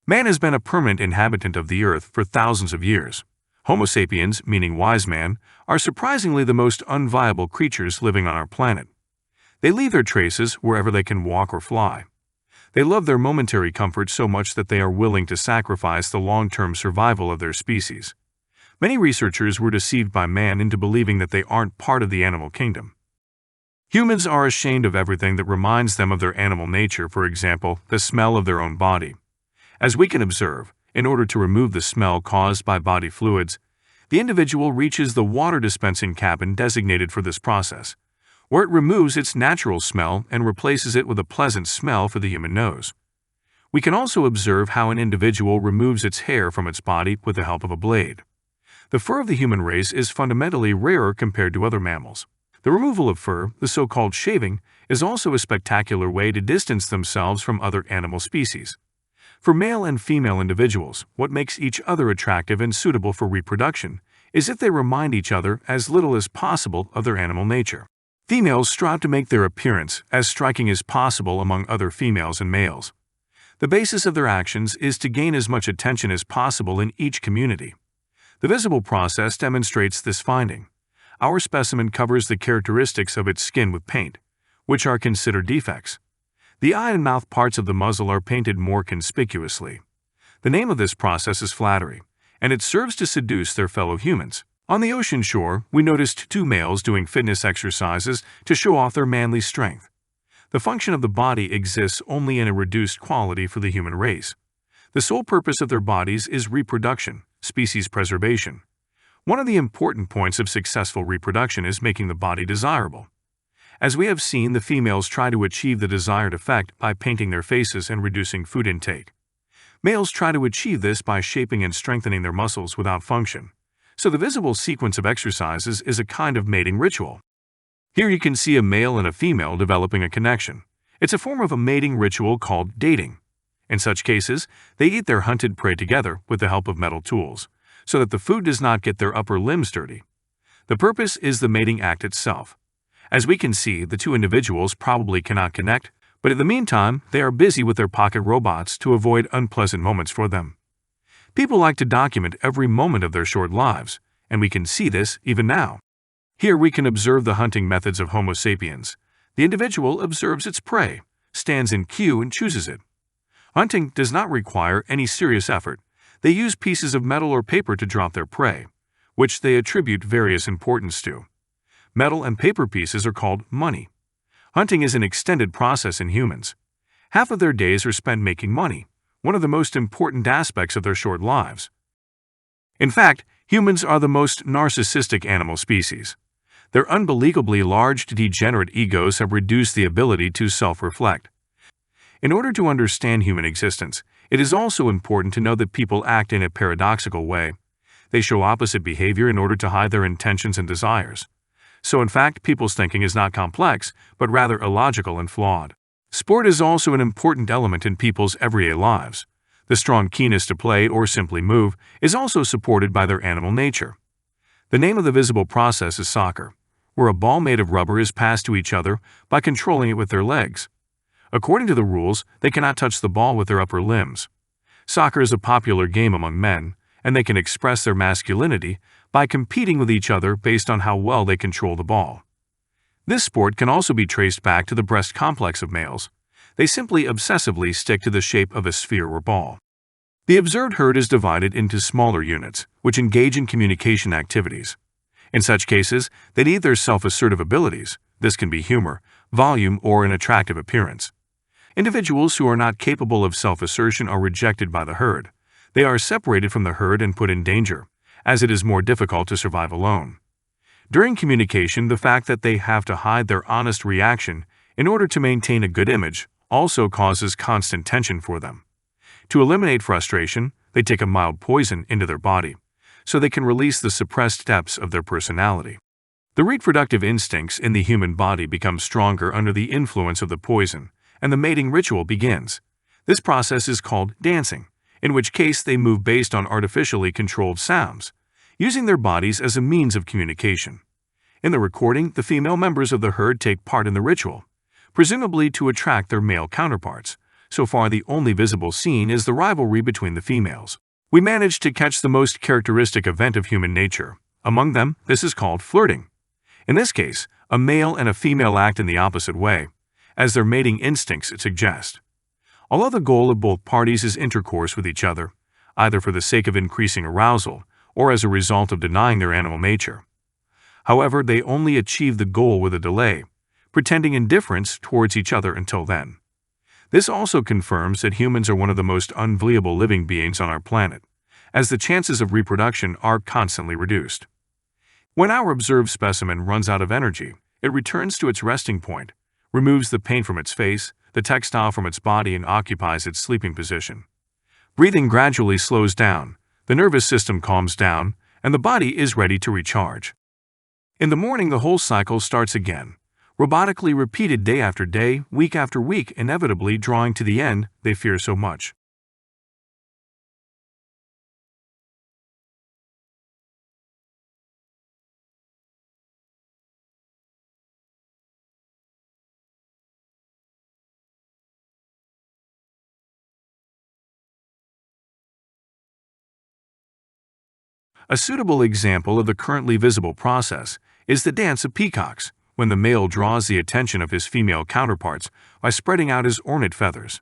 Man has been a permanent inhabitant of the earth for thousands of years. Homo sapiens, meaning wise man, are surprisingly the most unviable creatures living on our planet. They leave their traces wherever they can walk or fly. They love their momentary comfort so much that they are willing to sacrifice the long-term survival of their species. Many researchers were deceived by man into believing that they aren't part of the animal kingdom. Humans are ashamed of everything that reminds them of their animal nature, for example, the smell of their own body. As we can observe, in order to remove the smell caused by body fluids, the individual reaches the water dispensing cabin designated for this process, where it removes its natural smell and replaces it with a pleasant smell for the human nose. We can also observe how an individual removes its hair from its body with the help of a blade. The fur of the human race is fundamentally rarer compared to other mammals. The removal of fur, the so-called shaving, is also a spectacular way to distance themselves from other animal species. For male and female individuals, what makes each other attractive and suitable for reproduction is if they remind each other as little as possible of their animal nature. Females strive to make their appearance as striking as possible among other females and males. The basis of their actions is to gain as much attention as possible in each community. The visible process demonstrates this finding. Our specimen covers the characteristics of its skin with paint, which are considered defects. The eye and mouth parts of the muzzle are painted more conspicuously. The name of this process is flattery, and it serves to seduce their fellow humans. On the ocean shore, we noticed two males doing fitness exercises to show off their manly strength. The function of the body exists only in a reduced quality for the human race. The sole purpose of their bodies is reproduction, species preservation. One of the important points of successful reproduction is making the body desirable. As we have seen, the females try to achieve the desired effect by painting their faces and reducing food intake. Males try to achieve this by shaping and strengthening their muscles without function. So the visible sequence of exercises is a kind of mating ritual. Here you can see a male and a female developing a connection. It's a form of a mating ritual called dating. In such cases, they eat their hunted prey together with the help of metal tools, so that the food does not get their upper limbs dirty. The purpose is the mating act itself. As we can see, the two individuals probably cannot connect, but in the meantime, they are busy with their pocket robots to avoid unpleasant moments for them. People like to document every moment of their short lives, and we can see this even now. Here we can observe the hunting methods of Homo sapiens. The individual observes its prey, stands in queue and chooses it. Hunting does not require any serious effort. They use pieces of metal or paper to drop their prey, which they attribute various importance to. Metal and paper pieces are called money. Hunting is an extended process in humans. Half of their days are spent making money, one of the most important aspects of their short lives. In fact, humans are the most narcissistic animal species. Their unbelievably large, degenerate egos have reduced the ability to self-reflect. In order to understand human existence, it is also important to know that people act in a paradoxical way. They show opposite behavior in order to hide their intentions and desires. So in fact, people's thinking is not complex, but rather illogical and flawed. Sport is also an important element in people's everyday lives. The strong keenness to play or simply move is also supported by their animal nature. The name of the visible process is soccer, where a ball made of rubber is passed to each other by controlling it with their legs. According to the rules, they cannot touch the ball with their upper limbs. Soccer is a popular game among men, and they can express their masculinity by competing with each other based on how well they control the ball. This sport can also be traced back to the breast complex of males. They simply obsessively stick to the shape of a sphere or ball. The observed herd is divided into smaller units, which engage in communication activities. In such cases, they need their self-assertive abilities. This can be humor, volume, or an attractive appearance. Individuals who are not capable of self-assertion are rejected by the herd. They are separated from the herd and put in danger, as it is more difficult to survive alone. During communication, the fact that they have to hide their honest reaction in order to maintain a good image also causes constant tension for them. To eliminate frustration, they take a mild poison into their body, so they can release the suppressed depths of their personality. The reproductive instincts in the human body become stronger under the influence of the poison, and the mating ritual begins. This process is called dancing, in which case they move based on artificially controlled sounds, using their bodies as a means of communication. In the recording, the female members of the herd take part in the ritual, presumably to attract their male counterparts, So far, the only visible scene is the rivalry between the females. We managed to catch the most characteristic event of human nature. Among them, this is called flirting. In this case, a male and a female act in the opposite way, as their mating instincts suggest. Although the goal of both parties is intercourse with each other, either for the sake of increasing arousal or as a result of denying their animal nature. However, they only achieve the goal with a delay, pretending indifference towards each other until then. This also confirms that humans are one of the most unviable living beings on our planet, as the chances of reproduction are constantly reduced. When our observed specimen runs out of energy, it returns to its resting point, removes the paint from its face, the textile from its body, and occupies its sleeping position. Breathing gradually slows down, the nervous system calms down, and the body is ready to recharge. In the morning, the whole cycle starts again, robotically repeated day after day, week after week, inevitably drawing to the end they fear so much. A suitable example of the currently visible process is the dance of peacocks, when the male draws the attention of his female counterparts by spreading out his ornate feathers.